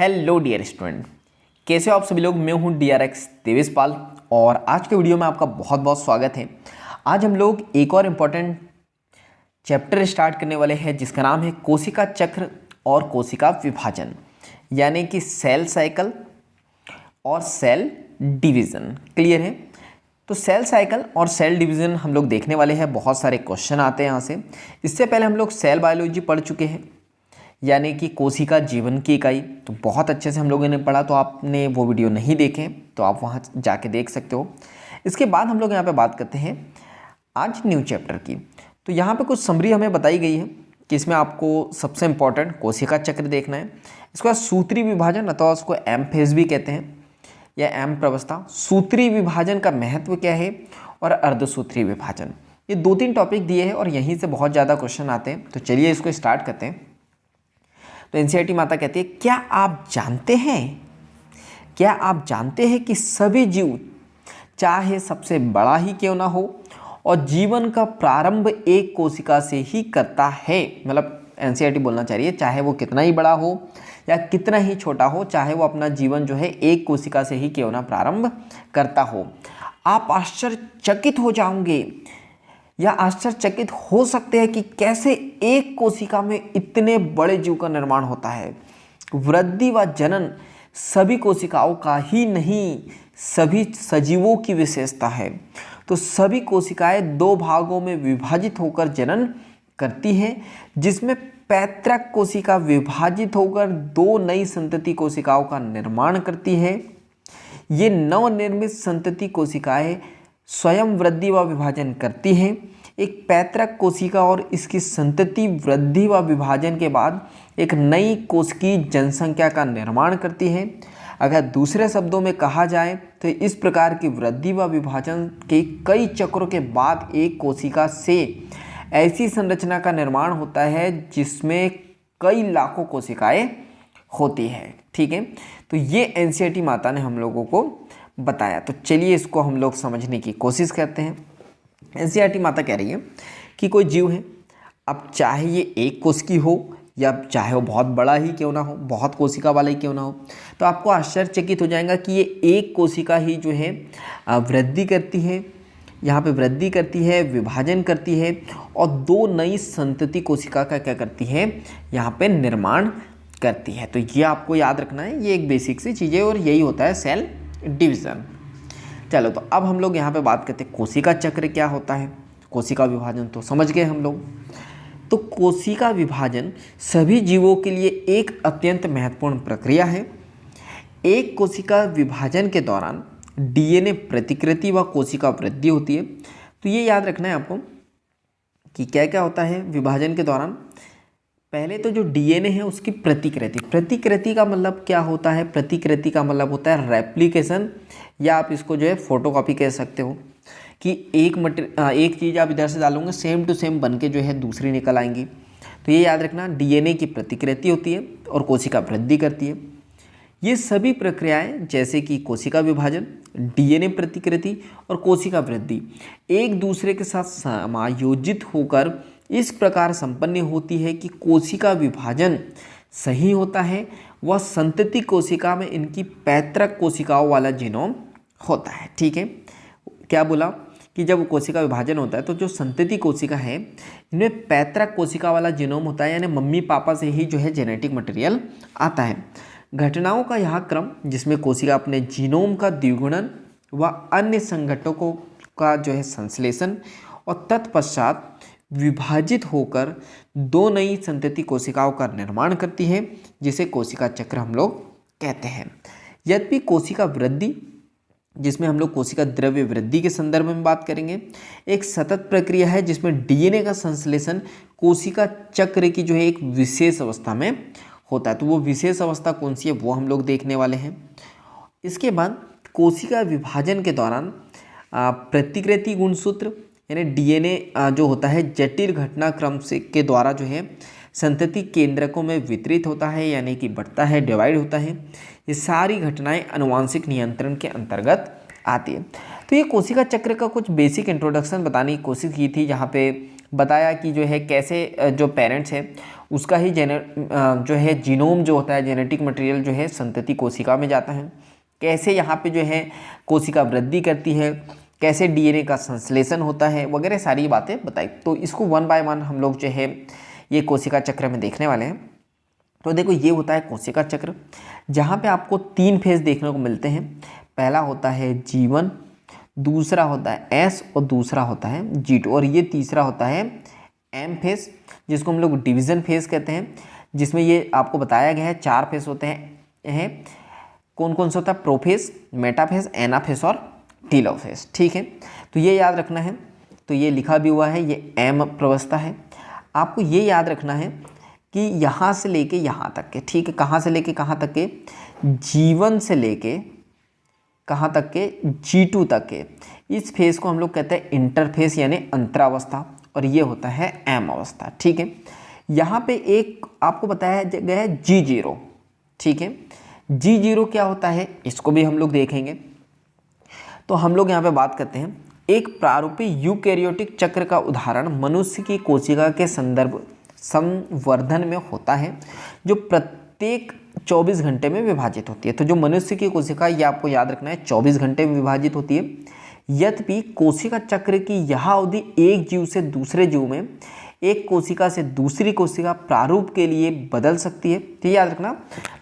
Hello dear student, कैसे हो आप सभी लोग। मैं हूं DRX देवेश पाल और आज के वीडियो में आपका बहुत बहुत स्वागत है। आज हम लोग एक और इम्पॉर्टेंट चैप्टर स्टार्ट करने वाले हैं जिसका नाम है कोशिका चक्र और कोशिका विभाजन, यानी कि सेल साइकिल और सेल डिवीज़न। क्लियर है? तो सेल साइकिल और सेल डिवीज़न हम लोग देखने वाले हैं। बहुत सारे क्वेश्चन आते हैं यहाँ से। इससे पहले हम लोग सेल बायोलॉजी पढ़ चुके हैं, यानी कि कोशिका जीवन की इकाई। तो बहुत अच्छे से हम लोगों ने पढ़ा। तो आपने वो वीडियो नहीं देखे तो आप वहाँ जाके देख सकते हो। इसके बाद हम लोग यहाँ पे बात करते हैं आज न्यू चैप्टर की। तो यहाँ पे कुछ समरी हमें बताई गई है कि इसमें आपको सबसे इम्पॉर्टेंट कोशिका चक्र देखना है। इसके बाद सूत्री विभाजन अथवा उसको एम फेज भी कहते हैं या एम प्रवस्था। सूत्री विभाजन का महत्व क्या है और अर्धसूत्री विभाजन, ये 2-3 टॉपिक दिए हैं और यहीं से बहुत ज़्यादा क्वेश्चन आते हैं। तो चलिए इसको स्टार्ट करते हैं। तो एनसीईआरटी माता कहती है, क्या आप जानते हैं कि सभी जीव, चाहे सबसे बड़ा ही क्यों ना हो, और जीवन का प्रारंभ एक कोशिका से ही करता है। मतलब एनसीईआरटी बोलना चाह रही है, चाहे वो कितना ही बड़ा हो या कितना ही छोटा हो, चाहे वो अपना जीवन जो है एक कोशिका से ही क्यों ना प्रारंभ करता हो। आप आश्चर्यचकित हो जाओगे या आश्चर्यचकित हो सकते हैं कि कैसे एक कोशिका में इतने बड़े जीव का निर्माण होता है। वृद्धि व जनन सभी कोशिकाओं का ही नहीं, सभी सजीवों की विशेषता है। तो सभी कोशिकाएं 2 भागों में विभाजित होकर जनन करती हैं, जिसमें पैतृक कोशिका विभाजित होकर 2 नई संतति कोशिकाओं का निर्माण करती है। ये नवनिर्मित संतति कोशिकाएं स्वयं वृद्धि व विभाजन करती हैं। एक पैतृक कोशिका और इसकी संतति वृद्धि व विभाजन के बाद एक नई कोश की जनसंख्या का निर्माण करती है। अगर दूसरे शब्दों में कहा जाए तो इस प्रकार की वृद्धि व विभाजन के कई चक्रों के बाद एक कोशिका से ऐसी संरचना का निर्माण होता है जिसमें कई लाखों कोशिकाएं होती है। ठीक है, तो ये एनसीईआरटी माता ने हम लोगों को बताया। तो चलिए इसको हम लोग समझने की कोशिश करते हैं। एनसीईआरटी माता कह रही है कि कोई जीव है, अब चाहे ये एक कोश की हो या चाहे वो बहुत बड़ा ही क्यों ना हो, बहुत कोशिका वाला ही क्यों ना हो, तो आपको आश्चर्यचकित हो जाएगा कि ये एक कोशिका ही जो है वृद्धि करती है, यहाँ पे वृद्धि करती है, विभाजन करती है और 2 नई संतति कोशिका का क्या करती है, यहाँ पे निर्माण करती है। तो ये आपको याद रखना है, ये एक बेसिक सी चीज़ है और यही होता है सेल डिवीज़न। चलो, तो अब हम लोग यहाँ पे बात करते हैं कोशिका चक्र क्या होता है। कोशिका विभाजन तो समझ गए हम लोग। तो कोशिका विभाजन सभी जीवों के लिए एक अत्यंत महत्वपूर्ण प्रक्रिया है। एक कोशिका विभाजन के दौरान DNA प्रतिकृति व कोशिका वृद्धि होती है। तो ये याद रखना है आपको कि क्या क्या होता है विभाजन के दौरान। पहले तो जो DNA है उसकी प्रतिकृति का मतलब क्या होता है? प्रतिकृति का मतलब होता है रेप्लिकेशन, या आप इसको जो है फोटोकॉपी कह सकते हो कि एक चीज़ आप इधर से डालोगे सेम टू सेम बन के जो है दूसरी निकल आएंगी। तो ये याद रखना, DNA की प्रतिकृति होती है और कोशिका वृद्धि करती है। ये सभी प्रक्रियाएं जैसे कि कोशिका विभाजन, DNA प्रतिकृति और कोशिका वृद्धि एक दूसरे के साथ समायोजित होकर इस प्रकार संपन्न होती है कि कोशिका विभाजन सही होता है वह संतति कोशिका में इनकी पैतृक कोशिकाओं वाला जीनोम होता है। ठीक है, क्या बोला कि जब कोशिका विभाजन होता है तो जो संतति कोशिका है इनमें पैतृक कोशिका वाला जीनोम होता है, यानी मम्मी पापा से ही जो है जेनेटिक मटेरियल आता है। घटनाओं का यह क्रम जिसमें कोशिका अपने जीनोम का द्विगुणन व अन्य संघटकों का जो है संश्लेषण और तत्पश्चात विभाजित होकर 2 नई संतति कोशिकाओं का निर्माण करती है, जिसे कोशिका चक्र हम लोग कहते हैं। यद्यपि कोशिका वृद्धि, जिसमें हम लोग कोशिका द्रव्य वृद्धि के संदर्भ में बात करेंगे, एक सतत प्रक्रिया है जिसमें DNA का संश्लेषण कोशिका चक्र की जो है एक विशेष अवस्था में होता है। तो वो विशेष अवस्था कौन सी है वो हम लोग देखने वाले हैं। इसके बाद कोशिका विभाजन के दौरान प्रतिकृति गुणसूत्र यानी DNA जो होता है जटिल घटनाक्रम से के द्वारा जो है संतति केंद्रकों में वितरित होता है, यानी कि बढ़ता है, डिवाइड होता है। ये सारी घटनाएं आनुवांशिक नियंत्रण के अंतर्गत आती है। तो ये कोशिका चक्र का कुछ बेसिक इंट्रोडक्शन बताने की कोशिश की थी, जहाँ पे बताया कि जो है कैसे जो पेरेंट्स है उसका ही जो है जीनोम जो होता है, जेनेटिक मटेरियल जो है संतति कोशिका में जाता है, कैसे यहाँ पे जो है कोशिका वृद्धि करती है, कैसे डीएनए का संश्लेषण होता है, वगैरह सारी बातें बताई। तो इसको वन बाय वन हम लोग जो है ये कोशिका चक्र में देखने वाले हैं। तो देखो ये होता है कोशिका चक्र, जहाँ पे आपको 3 फेज देखने को मिलते हैं। पहला होता है G1, दूसरा होता है S और दूसरा होता है G2, और ये तीसरा होता है M फेज, जिसको हम लोग डिवीज़न फेज कहते हैं, जिसमें ये आपको बताया गया है 4 फेज होते हैं। कौन कौन सा होता है? प्रोफेज, मेटाफेज, एनाफेज और टीलोफेज। ठीक है, तो ये याद रखना है। तो ये लिखा भी हुआ है, ये M प्रवस्था है। आपको ये याद रखना है कि यहाँ से लेके यहाँ तक के, ठीक है, कहाँ से लेके कहाँ तक के? G1 से लेके कहाँ तक के? G2 तक के। इस फेज को हम लोग कहते हैं इंटरफेस यानी अंतरावस्था, और ये होता है M अवस्था। ठीक है, यहाँ पे एक आपको बताया गया है G0। ठीक है, G0 क्या होता है इसको भी हम लोग देखेंगे। तो हम लोग यहाँ पे बात करते हैं एक प्रारूपी यूकैरियोटिक चक्र का उदाहरण मनुष्य की कोशिका के संदर्भ संवर्धन में होता है, जो प्रत्येक 24 घंटे में विभाजित होती है। तो जो मनुष्य की कोशिका, ये आपको याद रखना है, 24 घंटे में विभाजित होती है। यद्यपि कोशिका चक्र की यह अवधि एक जीव से दूसरे जीव में, एक कोशिका से दूसरी कोशिका प्रारूप के लिए बदल सकती है। तो याद रखना,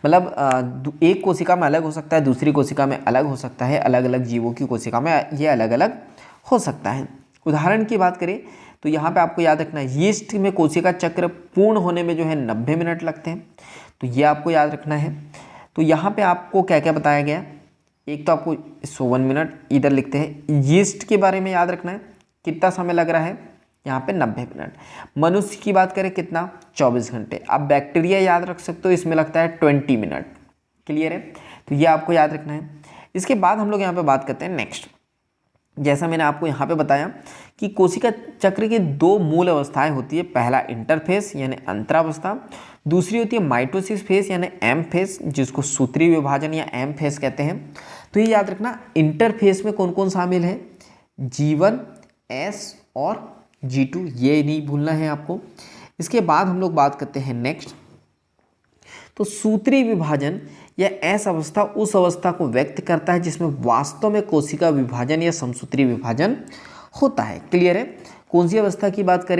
मतलब एक कोशिका में अलग हो सकता है, दूसरी कोशिका में अलग हो सकता है, अलग अलग जीवों की कोशिका में ये अलग अलग हो सकता है। उदाहरण की बात करें तो यहाँ पे आपको याद रखना है यीस्ट में कोशिका चक्र पूर्ण होने में जो है 90 मिनट लगते हैं। तो ये आपको याद रखना है। तो यहाँ पे आपको क्या क्या बताया गया, एक तो आपको 101 मिनट इधर लिखते हैं। यीस्ट के बारे में याद रखना है कितना समय लग रहा है, यहाँ पे 90 मिनट। मनुष्य की बात करें कितना, 24 घंटे। आप बैक्टीरिया याद रख सकते हो, इसमें लगता है 20 मिनट। क्लियर है, तो ये आपको याद रखना है। इसके बाद हम लोग यहाँ पे बात करते हैं नेक्स्ट। जैसा मैंने आपको यहाँ पे बताया कि कोशिका चक्र की 2 मूल अवस्थाएं होती है। पहला इंटरफेस यानी अंतरावस्था, दूसरी होती है माइटोसिस फेज यानी एम फेज, जिसको सूत्रीय विभाजन या एम फेज कहते हैं। तो ये याद रखना, इंटरफेस में कौन कौन शामिल है? G1, S और G2, ये नहीं भूलना है आपको। इसके बाद हम लोग बात करते हैं नेक्स्ट। तो सूत्रीय विभाजन या एस अवस्था उस अवस्था को व्यक्त करता है जिसमें वास्तव में कोशिका विभाजन या समसूत्रीय विभाजन होता है। क्लियर है, कौन सी अवस्था की बात कर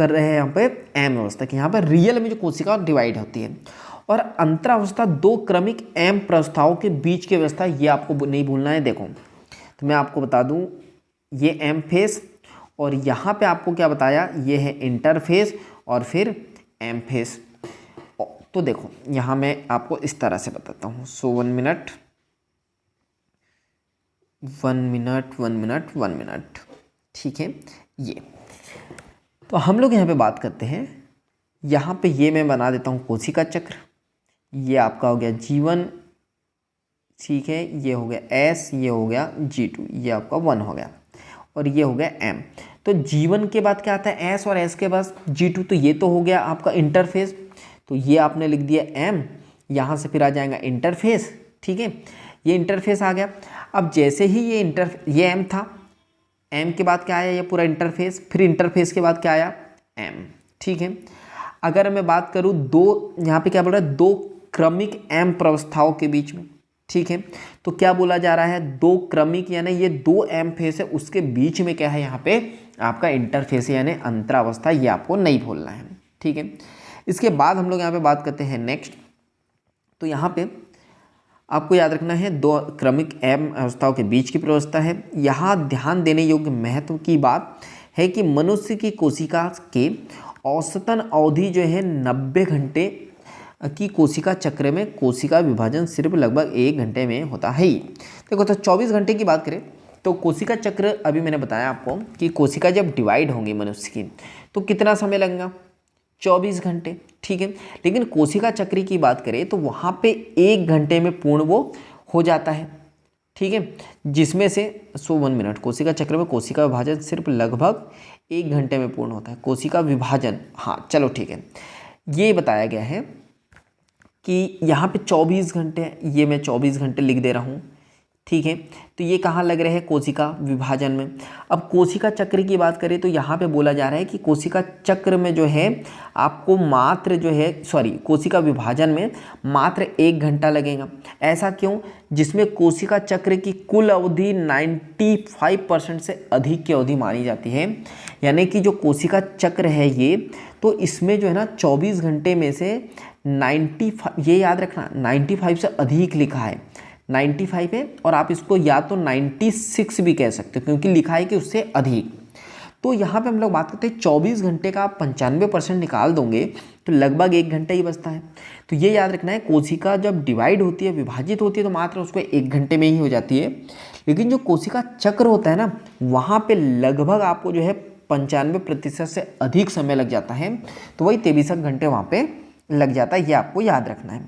रहे हैं यहाँ पे? एम अवस्था की। यहाँ पर रियल में जो कोशिका डिवाइड होती है। और अंतरावस्था 2 क्रमिक एम प्रवस्थाओं के बीच की अवस्था, ये आपको नहीं भूलना है। देखो तो मैं आपको बता दूं, ये एम फेज और यहाँ पे आपको क्या बताया, ये है इंटरफेज और फिर एम फेज। तो देखो यहाँ मैं आपको इस तरह से बताता हूँ। सो 1 मिनट 1 मिनट, ठीक है। ये तो हम लोग यहाँ पे बात करते हैं, यहाँ पे ये मैं बना देता हूँ कोशिका चक्र। ये आपका हो गया G1, ठीक है, ये हो गया S, ये हो गया G2, ये आपका 1 हो गया, और ये हो गया M। तो G1 के बाद क्या आता है? S, और S के बाद G2। तो ये तो हो गया आपका इंटरफेस, तो ये आपने लिख दिया M, यहाँ से फिर आ जाएगा इंटरफेस। ठीक है, ये इंटरफेस आ गया। अब जैसे ही ये M था, M के बाद क्या आया? ये पूरा इंटरफेस। फिर इंटरफेस के बाद क्या आया? M। ठीक है, अगर मैं बात करूँ यहाँ पे क्या बोल रहा है? 2 क्रमिक M प्रवस्थाओं के बीच में। ठीक है, तो क्या बोला जा रहा है? 2 क्रमिक यानी ये 2 M फेस है, उसके बीच में क्या है? यहाँ पे आपका इंटरफेस यानी अंतरावस्था, ये आपको नहीं भूलना है। ठीक है, इसके बाद हम लोग यहाँ पे बात करते हैं नेक्स्ट। तो यहाँ पे आपको याद रखना है 2 क्रमिक M अवस्थाओं के बीच की प्रवस्था है। यहाँ ध्यान देने योग्य महत्व की बात है कि मनुष्य की कोशिका के औसतन अवधि जो है 90 घंटे की कोशिका चक्र में कोशिका विभाजन सिर्फ लगभग 1 घंटे में होता है। देखो तो 24 घंटे की बात करें तो कोशिका चक्र, अभी मैंने बताया आपको कि कोशिका जब डिवाइड होंगी मनुष्य की तो कितना समय लगेगा? 24 घंटे। ठीक है, लेकिन कोशिका चक्र की बात करें तो वहाँ पे 1 घंटे में पूर्ण वो हो जाता है। ठीक है, जिसमें से 101 मिनट कोशिका चक्र में कोशिका विभाजन सिर्फ लगभग 1 घंटे में पूर्ण होता है। कोशिका विभाजन, हाँ चलो ठीक है, ये बताया गया है कि यहाँ पे 24 घंटे, ये मैं 24 घंटे लिख दे रहा हूँ। ठीक है। तो ये कहाँ लग रहे हैं, कोशिका विभाजन में। अब कोशिका चक्र की बात करें तो यहाँ पे बोला जा रहा है कि कोशिका चक्र में जो है आपको मात्र जो है कोशिका विभाजन में मात्र 1 घंटा लगेगा। ऐसा क्यों? जिसमें कोशिका चक्र की कुल अवधि 95% से अधिक की अवधि मानी जाती है। यानी कि जो कोशिका चक्र है ये, तो इसमें जो है ना 24 घंटे में से 95, ये याद रखना 95 से अधिक लिखा है, 95 है, और आप इसको या तो 96 भी कह सकते हो क्योंकि लिखा है कि उससे अधिक। तो यहाँ पे हम लोग बात करते हैं 24 घंटे का आप 95% निकाल दोगे तो लगभग 1 घंटा ही बचता है। तो ये याद रखना है, कोशिका जब डिवाइड होती है, विभाजित होती है, तो मात्र उसको 1 घंटे में ही हो जाती है। लेकिन जो कोशिका चक्र होता है ना, वहाँ पे लगभग आपको जो है 95% से अधिक समय लग जाता है। तो वही 23 घंटे वहाँ पे लग जाता है, ये आपको याद रखना है।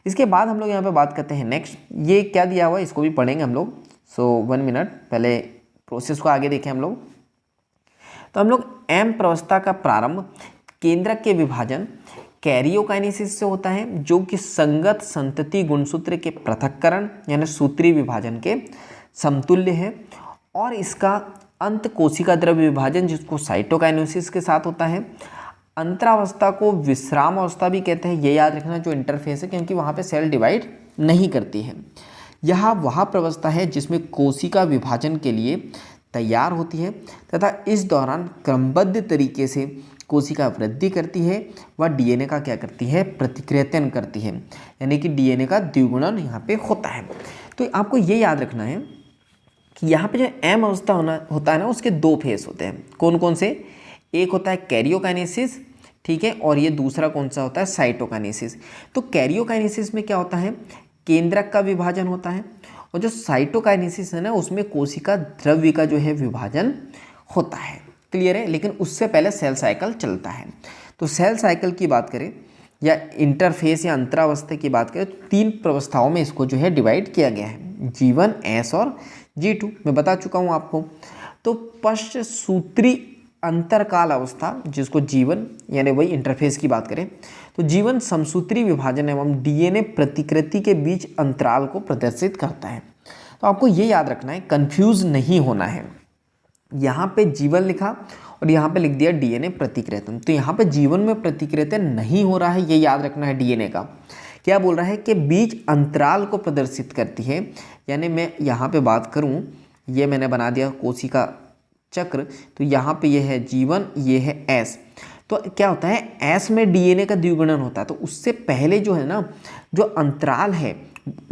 इसके बाद हम लोग यहाँ पे बात करते हैं नेक्स्ट, ये क्या दिया हुआ है इसको भी पढ़ेंगे हम लोग। 1 मिनट पहले प्रोसेस को आगे देखें हम लोग। तो हम लोग एम प्रवस्था का प्रारंभ केंद्रक के विभाजन कैरियोकाइनेसिस से होता है, जो कि संगत संतति गुणसूत्र के पृथक्करण यानी सूत्रीय विभाजन के समतुल्य है। और इसका अंत कोशिका द्रव्य विभाजन, जिसको साइटोकाइनेसिस के साथ होता है। अंतरावस्था को विश्राम अवस्था भी कहते हैं, ये याद रखना, जो इंटरफेस है, क्योंकि वहाँ पे सेल डिवाइड नहीं करती है। यह वह प्रवस्था है जिसमें कोशिका विभाजन के लिए तैयार होती है तथा इस दौरान क्रमबद्ध तरीके से कोशिका वृद्धि करती है व डीएनए का क्या करती है, प्रतिकृतन करती है, यानी कि डीएनए का द्विगुणन यहाँ पे होता है। तो आपको ये याद रखना है कि यहाँ पे जो एम अवस्था होता है ना, उसके 2 फेस होते हैं। कौन कौन से? एक होता है कैरियोकाइनेसिस, ठीक है, और ये दूसरा कौन सा होता है, साइटोकाइनेसिस। तो कैरियोकाइनेसिस में क्या होता है, केंद्रक का विभाजन होता है, और जो साइटोकाइनेसिस है ना, उसमें कोशिका द्रव्य का जो है विभाजन होता है। क्लियर है? लेकिन उससे पहले सेल साइकिल चलता है। तो सेल साइकिल की बात करें या इंटरफेस या अंतरावस्था की बात करें तो 3 प्रवस्थाओं में इसको जो है डिवाइड किया गया है, G1, S और G2। मैं बता चुका हूँ आपको। तो पश्च सूत्री अंतरकाल अवस्था, जिसको G1 यानी वही इंटरफेस की बात करें तो G1 समसूत्री विभाजन एवं डीएनए प्रतिकृति के बीच अंतराल को प्रदर्शित करता है। तो आपको ये याद रखना है, कंफ्यूज नहीं होना है। यहाँ पे G1 लिखा और यहाँ पे लिख दिया डीएनए प्रतिकृतन, तो यहाँ पे G1 में प्रतिकृतन नहीं हो रहा है, ये याद रखना है। डीएनए का क्या बोल रहा है कि बीच अंतराल को प्रदर्शित करती है। यानी मैं यहाँ पे बात करूँ, ये मैंने बना दिया कोशिका चक्र, तो यहाँ पे ये है G1, ये है S। तो क्या होता है, S में डीएनए का द्विगुणन होता है, तो उससे पहले जो है ना, जो अंतराल है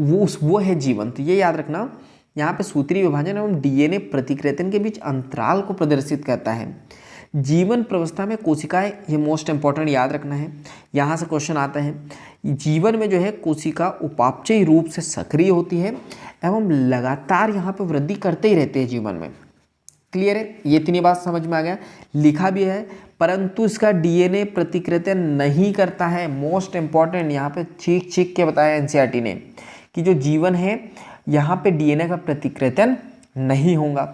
वो है G1। तो ये याद रखना, यहाँ पे सूत्रीय विभाजन एवं डीएनए प्रतिकृतन के बीच अंतराल को प्रदर्शित करता है। G1 प्रवस्था में कोशिकाएं, ये मोस्ट इंपॉर्टेंट याद रखना है, यहाँ से क्वेश्चन आता है। G1 में जो है कोशिका उपापचयी रूप से सक्रिय होती है एवं लगातार यहाँ पे वृद्धि करते ही रहते हैं G1 में। क्लियर है? ये इतनी बात समझ में आ गया। लिखा भी है, परंतु इसका डीएनए प्रतिकृतन नहीं करता है। मोस्ट इंपॉर्टेंट, यहाँ पे छीक के बताया एनसीईआरटी ने कि जो G1 है यहाँ पे डीएनए का प्रतिकृतन नहीं होगा।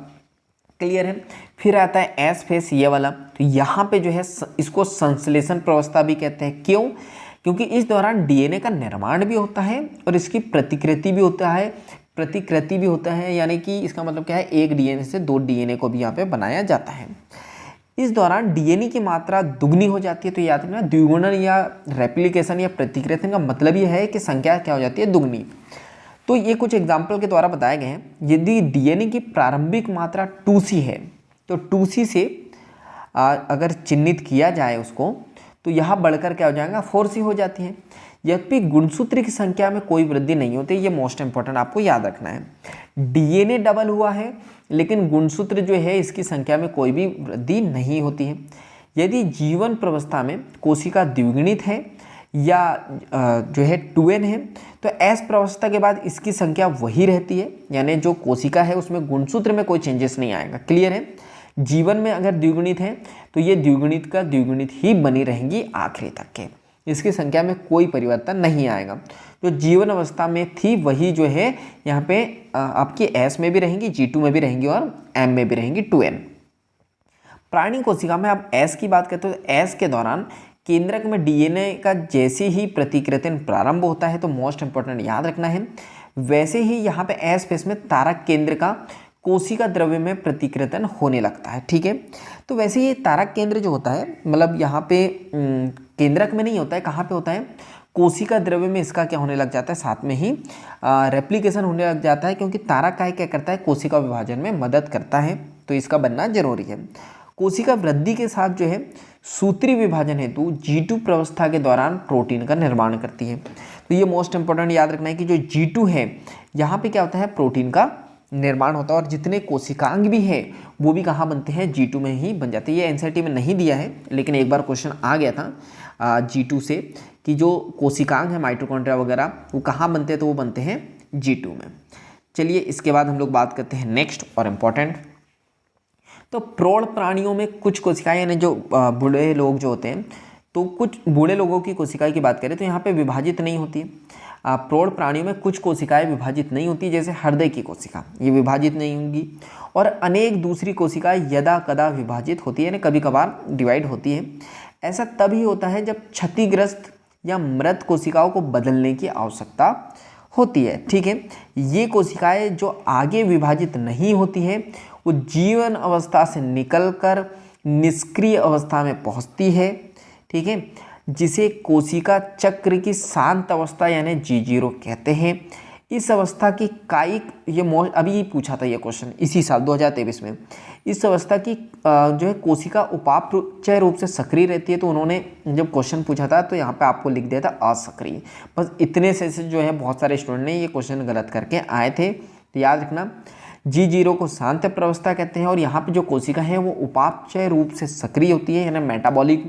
क्लियर है? फिर आता है एस फेस, ये वाला। तो यहाँ पे जो है इसको संश्लेषण प्रवस्था भी कहते हैं। क्यों? क्योंकि इस दौरान डीएनए का निर्माण भी होता है और इसकी प्रतिकृति भी होता है, यानी कि इसका मतलब क्या है, एक डीएनए से 2 डीएनए को भी यहाँ पे बनाया जाता है। इस दौरान डीएनए की मात्रा दुगनी हो जाती है। तो याद रखना, द्विगुणन या रेप्लिकेशन या प्रतिकृतन का मतलब ये है कि संख्या क्या हो जाती है, दुगनी। तो ये कुछ एग्जाम्पल के द्वारा बताए गए हैं। यदि डीएनए की प्रारंभिक मात्रा 2C है तो 2C से अगर चिन्हित किया जाए उसको, तो यहाँ बढ़कर क्या हो जाएगा, 4C हो जाती है। यद्यपि गुणसूत्र की संख्या में कोई वृद्धि नहीं होती, ये मोस्ट इंपॉर्टेंट आपको याद रखना है। डीएनए डबल हुआ है लेकिन गुणसूत्र जो है इसकी संख्या में कोई भी वृद्धि नहीं होती है। यदि G1 प्रवस्था में कोशिका द्विगुणित है या जो है 2n है, तो S प्रवस्था के बाद इसकी संख्या वही रहती है, यानी जो कोशिका है उसमें गुणसूत्र में कोई चेंजेस नहीं आएगा। क्लियर है? G1 में अगर द्विगुणित है तो ये द्विगुणित का द्विगुणित ही बनी रहेंगी आखिरी तक के, इसकी संख्या में कोई परिवर्तन नहीं आएगा। जो G1 अवस्था में थी वही जो है यहाँ पे आपकी S में भी रहेंगी, G2 में भी रहेंगी और M में भी रहेंगी 2n। प्राणी कोशिका में आप S की बात करते हो तो S के दौरान केंद्रक में डीएनए का जैसे ही प्रतिकृतन प्रारंभ होता है, तो मोस्ट इंपॉर्टेंट याद रखना है, वैसे ही यहाँ पे एस फेस में तारक केंद्र का कोशिका द्रव्य में प्रतिकृतन होने लगता है। ठीक है, तो वैसे ये तारक केंद्र जो होता है, मतलब यहाँ पे केंद्रक में नहीं होता है, कहाँ पे होता है, कोशिका द्रव्य में इसका क्या होने लग जाता है, साथ में ही रेप्लिकेशन होने लग जाता है, क्योंकि तारक काय क्या करता है, कोशिका विभाजन में मदद करता है, तो इसका बनना जरूरी है। कोशिका वृद्धि के साथ जो है सूत्री विभाजन हेतु G2 प्रावस्था के दौरान प्रोटीन का निर्माण करती है। तो ये मोस्ट इंपॉर्टेंट याद रखना है कि जो G2 है, यहाँ पे क्या होता है, प्रोटीन का निर्माण होता है, और जितने कोशिकांग भी है वो भी कहाँ बनते हैं, G2 में ही बन जाते हैं। ये एनसीईआरटी में नहीं दिया है, लेकिन एक बार क्वेश्चन आ गया था G2 से कि जो कोशिकांग है माइटोकॉन्ड्रिया वगैरह वो कहाँ बनते हैं, तो वो बनते हैं G2 में। चलिए इसके बाद हम लोग बात करते हैं नेक्स्ट और इम्पॉर्टेंट। तो प्रौढ़ प्राणियों में कुछ कोशिकाएं, यानी जो बूढ़े लोग जो होते हैं, तो कुछ बूढ़े लोगों की कोशिकाएं की बात करें तो यहाँ पे विभाजित नहीं होती है। प्रौढ़ प्राणियों में कुछ कोशिकाएं विभाजित नहीं होती, जैसे हृदय की कोशिका ये विभाजित नहीं होंगी, और अनेक दूसरी कोशिकाएं यदा कदा विभाजित होती है, यानी कभी कभार डिवाइड होती है। ऐसा तभी होता है जब क्षतिग्रस्त या मृत कोशिकाओं को बदलने की आवश्यकता होती है। ठीक है, ये कोशिकाएं जो आगे विभाजित नहीं होती है वो जीवन अवस्था से निकलकर निष्क्रिय अवस्था में पहुंचती है। ठीक है, जिसे कोशिका चक्र की शांत अवस्था यानी G0 कहते हैं। इस अवस्था की कायिक, ये अभी पूछा था ये क्वेश्चन इसी साल 2023 में, इस अवस्था की जो है कोशिका उपापचय रूप से सक्रिय रहती है। तो उन्होंने जब क्वेश्चन पूछा था तो यहाँ पे आपको लिख दिया था असक्रिय। बस इतने से जो है बहुत सारे स्टूडेंट ने ये क्वेश्चन गलत करके आए थे, तो याद रखना G0 को शांत प्रावस्था कहते हैं, और यहाँ पे जो कोशिका है वो उपापचय रूप से सक्रिय होती है, यानी मेटाबॉलिक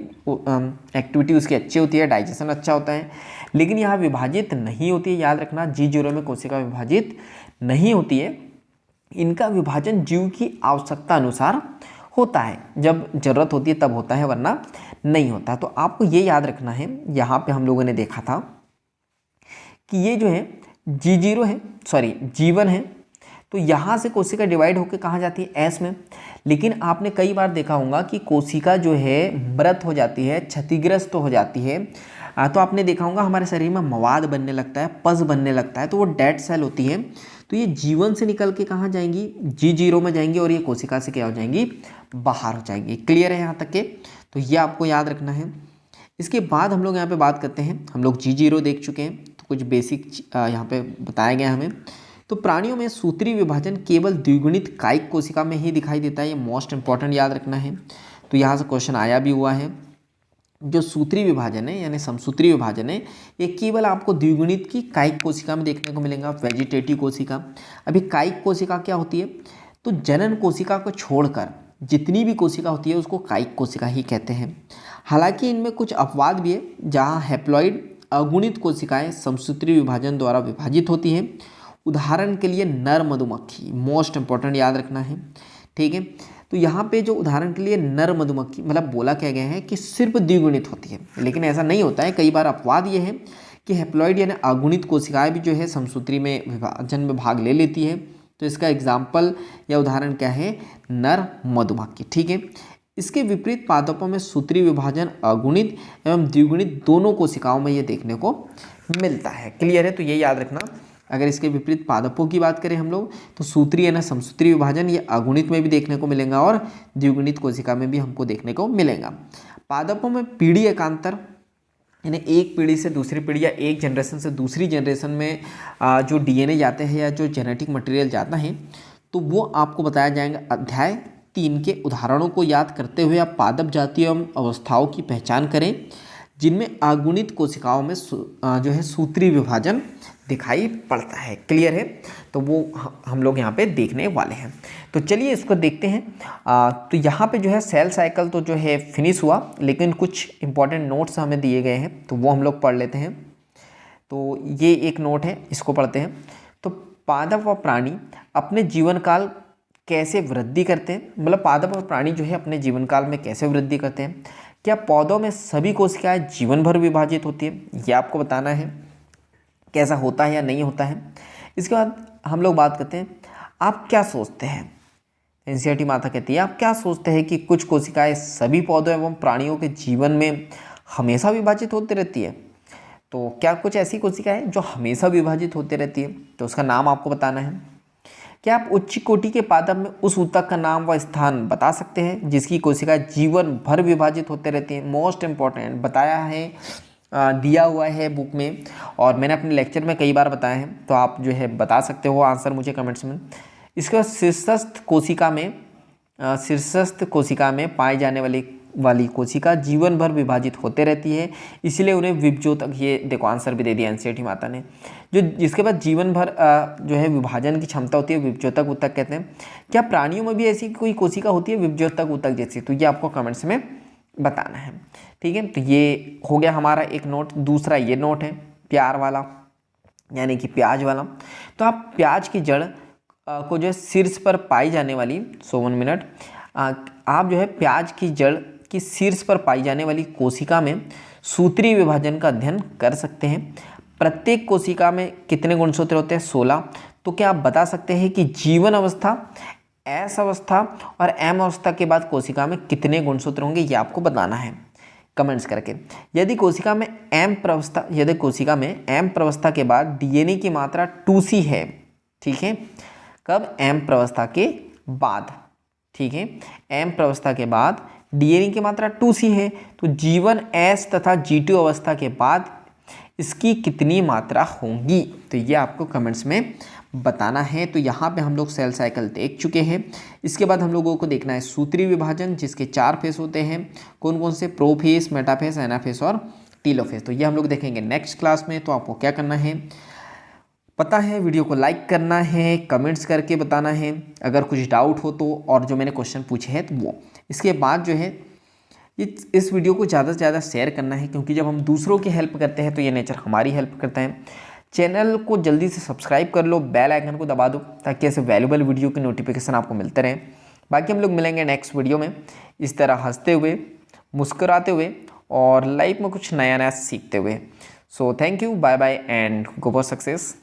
एक्टिविटी उसकी अच्छी होती है, डाइजेशन अच्छा होता है, लेकिन यहाँ विभाजित नहीं होती है। याद रखना G0 में कोशिका विभाजित नहीं होती है। इनका विभाजन जीव की आवश्यकता अनुसार होता है, जब जरूरत होती है तब होता है, वरना नहीं होता। तो आपको ये याद रखना है, यहाँ पे हम लोगों ने देखा था कि ये जो है G0 है, सॉरी G1 है, तो यहाँ से कोशिका डिवाइड होकर कहाँ जाती है, एस में। लेकिन आपने कई बार देखा होगा कि कोशिका जो है मृत हो जाती है, क्षतिग्रस्त हो जाती है, तो आपने देखा होगा हमारे शरीर में मवाद बनने लगता है, पस बनने लगता है, तो वो डेड सेल होती है। तो ये जीवन से निकल के कहाँ जाएंगी, G0 में जाएंगी, और ये कोशिका से क्या हो जाएंगी, बाहर हो जाएंगी। क्लियर है यहाँ तक के, तो ये आपको याद रखना है। इसके बाद हम लोग यहाँ पे बात करते हैं, हम लोग G0 देख चुके हैं, तो कुछ बेसिक यहाँ पे बताया गया हमें। तो प्राणियों में सूत्री विभाजन केवल द्विगुणित कायिक कोशिका में ही दिखाई देता है, ये मोस्ट इंपॉर्टेंट याद रखना है। तो यहाँ से क्वेश्चन आया भी हुआ है। जो सूत्री विभाजन है यानी समसूत्री विभाजन है, ये केवल आपको द्विगुणित की कायिक कोशिका में देखने को मिलेगा, वेजिटेटिव कोशिका। अभी कायिक कोशिका क्या होती है, तो जनन कोशिका को छोड़कर जितनी भी कोशिका होती है उसको कायिक कोशिका ही कहते हैं। हालांकि इनमें कुछ अपवाद भी है, जहाँ हैप्लॉइड अगुणित कोशिकाएं समसूत्री विभाजन द्वारा विभाजित होती हैं। उदाहरण के लिए नर मधुमक्खी, मोस्ट इंपॉर्टेंट याद रखना है। ठीक है, तो यहाँ पे जो उदाहरण के लिए नर मधुमक्खी, मतलब बोला क्या गया है कि सिर्फ द्विगुणित होती है, लेकिन ऐसा नहीं होता है। कई बार अपवाद ये है कि हैप्लॉइड यानी अगुणित कोशिकाएं भी जो है समसूत्री में विभाजन में भाग ले लेती है। तो इसका एग्जाम्पल या उदाहरण क्या है, नर मधुमक्खी। ठीक है, इसके विपरीत पादपों में सूत्री विभाजन अगुणित एवं द्विगुणित दोनों कोशिकाओं में ये देखने को मिलता है। क्लियर है, तो ये याद रखना। अगर इसके विपरीत पादपों की बात करें हम लोग, तो सूत्री यानी समसूत्री विभाजन ये अगुणित में भी देखने को मिलेगा और द्विगुणित कोशिका में भी हमको देखने को मिलेगा। पादपों में पीढ़ी एकांतर यानी एक पीढ़ी से दूसरी पीढ़ी या एक जनरेशन से दूसरी जनरेशन में जो डीएनए जाते हैं या जो जेनेटिक मटेरियल जाता है, तो वो आपको बताया जाएगा। अध्याय 3 के उदाहरणों को याद करते हुए आप पादप जाति एवं अवस्थाओं की पहचान करें जिनमें अगुणित कोशिकाओं में जो है सूत्री विभाजन दिखाई पड़ता है। क्लियर है, तो वो हम लोग यहाँ पे देखने वाले हैं। तो चलिए इसको देखते हैं। तो यहाँ पे जो है सेल साइकिल तो जो है फिनिश हुआ, लेकिन कुछ इंपॉर्टेंट नोट्स हमें दिए गए हैं, तो वो हम लोग पढ़ लेते हैं। तो ये एक नोट है, इसको पढ़ते हैं। तो पादप व प्राणी अपने जीवन काल कैसे वृद्धि करते हैं, मतलब पादप और प्राणी जो है अपने जीवन काल में कैसे वृद्धि करते हैं। क्या पौधों में सभी कोशिकाएं जीवन भर विभाजित होती है, ये आपको बताना है, कैसा होता है या नहीं होता है। इसके बाद हम लोग बात करते हैं, आप क्या सोचते हैं। एनसीईआरटी माता कहती है, आप क्या सोचते हैं कि कुछ कोशिकाएं सभी पौधों एवं प्राणियों के जीवन में हमेशा विभाजित होती रहती है। तो क्या कुछ ऐसी कोशिका है जो हमेशा विभाजित होते रहती है? तो उसका नाम आपको बताना है। क्या आप उच्च कोटि के पादप में उस ऊतक का नाम व स्थान बता सकते हैं जिसकी कोशिका जीवन भर विभाजित होते रहती है? मोस्ट इंपॉर्टेंट बताया है, दिया हुआ है बुक में, और मैंने अपने लेक्चर में कई बार बताया है, तो आप जो है बता सकते हो आंसर मुझे कमेंट्स में। इसके बाद शीर्षस्थ कोशिका में पाए जाने वाली कोशिका जीवन भर विभाजित होते रहती है, इसलिए उन्हें विभज्योतक, ये देखो आंसर भी दे दिया एनसीईआरटी माता ने। जो जिसके बाद जीवन भर जो है विभाजन की क्षमता होती है, विभज्योतक ऊतक कहते हैं। क्या प्राणियों में भी ऐसी कोई कोशिका होती है विभज्योतक ऊतक जैसी? तो ये आपको कमेंट्स में बताना है, ठीक है। तो ये हो गया हमारा एक नोट। दूसरा ये नोट है प्यार वाला, यानी कि प्याज वाला। तो आप प्याज की जड़ को जो है शीर्ष पर पाई जाने वाली, 1 मिनट, आप जो है प्याज की जड़ की शीर्ष पर पाई जाने वाली कोशिका में सूत्रीय विभाजन का अध्ययन कर सकते हैं। प्रत्येक कोशिका में कितने गुणसूत्र होते हैं? 16। तो क्या आप बता सकते हैं कि जीवन अवस्था, एस अवस्था और एम अवस्था के बाद कोशिका में कितने गुणसूत्र होंगे? ये आपको बताना है कमेंट्स करके। यदि कोशिका में एम प्रवस्था के बाद डीएनए की मात्रा 2C है, ठीक है, कब? एम प्रवस्था के बाद, ठीक है, एम प्रवस्था के बाद डीएनए की मात्रा 2C है, तो जीवन एस तथा G2 अवस्था के बाद इसकी कितनी मात्रा होंगी? तो ये आपको कमेंट्स में बताना है। तो यहाँ पे हम लोग सेल साइकिल देख चुके हैं। इसके बाद हम लोगों को देखना है सूत्रीय विभाजन, जिसके 4 फेस होते हैं। कौन कौन से? प्रोफेस, मेटाफेस, एनाफेस और टीलोफेस। तो ये हम लोग देखेंगे नेक्स्ट क्लास में। तो आपको क्या करना है पता है, वीडियो को लाइक करना है, कमेंट्स करके बताना है अगर कुछ डाउट हो तो, और जो मैंने क्वेश्चन पूछे हैं तो वो। इसके बाद जो है इस वीडियो को ज़्यादा से ज़्यादा शेयर करना है, क्योंकि जब हम दूसरों की हेल्प करते हैं तो ये नेचर हमारी हेल्प करता है। चैनल को जल्दी से सब्सक्राइब कर लो, बेल आइकन को दबा दो, ताकि ऐसे वैल्यूबल वीडियो की नोटिफिकेशन आपको मिलते रहें। बाकी हम लोग मिलेंगे नेक्स्ट वीडियो में, इस तरह हंसते हुए, मुस्कुराते हुए और लाइफ में कुछ नया नया सीखते हुए। So thank you, bye bye and go for success.